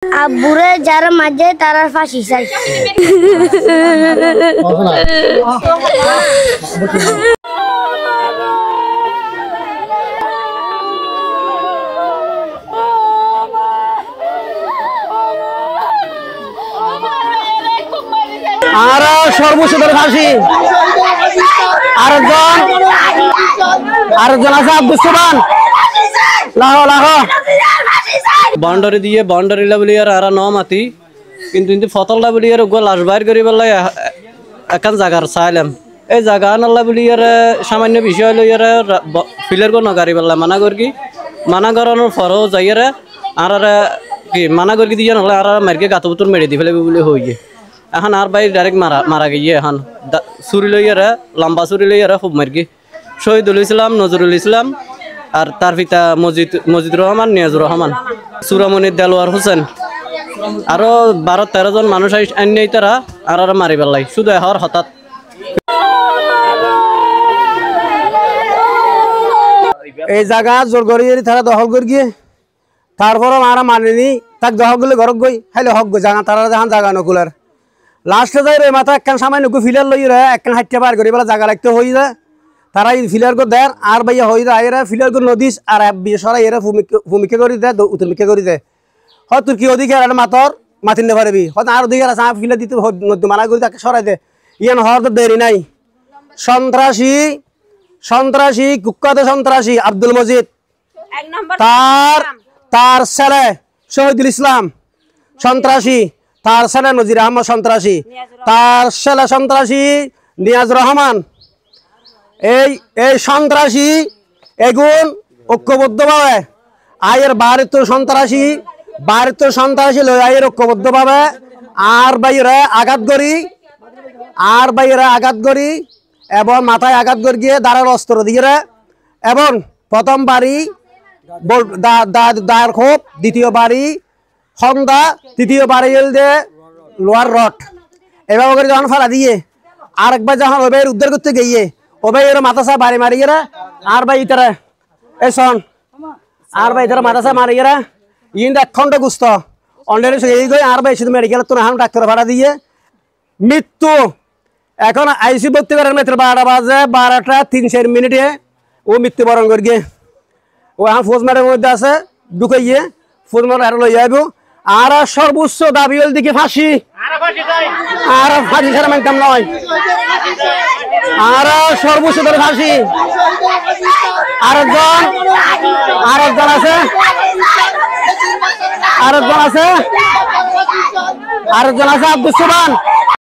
আব্বুরে যারা মাঝে তারা ফাঁসি চাই। আর সর্বোচ্চ ফাঁসি আরেকজন আছে আব্দুল সুবহান লাহো লাহো বাউন্ডারি দিয়ে বাউন্ডারি লেভেল আর ন মাতি কিন্তু ফতল লেভেল লাশ বাইর করি বললে একান জায়গার চাইলাম এই জায়গা নাল্লা বলি সামান্য বিষয় লই ফিলের কোনো গাড়ি বললে মানা করানোর পরও যাইয়ারে আর কি মানা করি দিয়ে নহলে আর মার্কে গাত বুতর মেরে দি ফেলে বলে হয়ে এখন আর ভাই ডাইরেক্ট মারা গিয়ে এখন চুরি লইয়ারে লম্বা চুরি লইয়ারে খুব মার্কি শহীদুল ইসলাম নজরুল ইসলাম আর তার পিতা মজিদুর রহমান নিয়াজুর রহমান সুরামনির দেলোয়ার হোসেন আরো 12-13 জন মানুষ আইনে তারা আর মারি পেলাই শুধু হর হঠাৎ এই জায়গা জোর করি তারা দখল করি গিয়ে তারপর মারা মানেনি তাক দখল করলে ঘর গই খাইলে হক গই জায়গা তারা যখন জায়গা নকুলার লাস্টে যাই রে মাথা একখান সামান্য ফিলার লই রে একখান হাইটে বার করি বলে জায়গা রাখতে হই যায় তারা ফিলার করে দেয় আর ভাইয়া হই যায় এরা ফিলার করে নদীস আর সরাই এরা ভূমিকা করে দেয় উত্তরমিকা করে দেয় হয় তোর কি অধিকার আর মাতর মাতিন নে পারবি হয়তো আর অধিকার আছে ফিলার দিতে মানা করে তাকে সরাই দে ইয়ান হওয়ার তো দেরি নাই সন্ত্রাসী কুখ্যাত সন্ত্রাসী আব্দুল মজিদ তার ছেলে শহীদুল ইসলাম সন্ত্রাসী তার ছেলে নজির আহমদ সন্ত্রাসী তার ছেলে সন্ত্রাসী নিয়াজুর রহমান এই সন্ত্রাসী এগুন ঐক্যবদ্ধভাবে আয়ের বাড়ির সন্ত্রাসী লই আয়ের ঐক্যবদ্ধভাবে আর বাইরে আঘাত করি এবং মাথায় আঘাত করে গিয়ে দাঁড়ার অস্ত্র দিয়ে এবং প্রথম বাড়ি দায়ের খোপ দ্বিতীয় বাড়ি খন্দা তৃতীয় বাড়ি দিয়ে লোহার রড এভাবে করে যখন ফেলা দিয়ে আরেকবার যখন ওভাই উদ্ধার করতে গিয়ে ওভাই এর মাথাসা বাড়ি মারিয়েরা আর ভাই ইতারা এই শোন আর ভাই ইতারা মাথাসা মারিয়েরা ইন এক খন্ড গুস্ত অলরেডি এই গই আর ভাই শুধু মেডিকেল তো হাম ডাক্তার ভাড়া দিয়ে মৃত্যু এখন আইসি ভর্তি করার মাত্র 12 বাজে 12টা 3 মিনিটে ও মৃত্যুবরণ করি গিয়ে ও এখন ফোজ মারের মধ্যে আছে ঢুকাইয়ে ফোজ মার আর লই যাইব আর সর্বোচ্চ দাবি হল দিকে ফাঁসি আর ফাঁসি ছাড়া মানতাম নয় আর সর্বোচ্চ ধরে ফাঁসি আরেকজন আছে আব্দুল সুবহান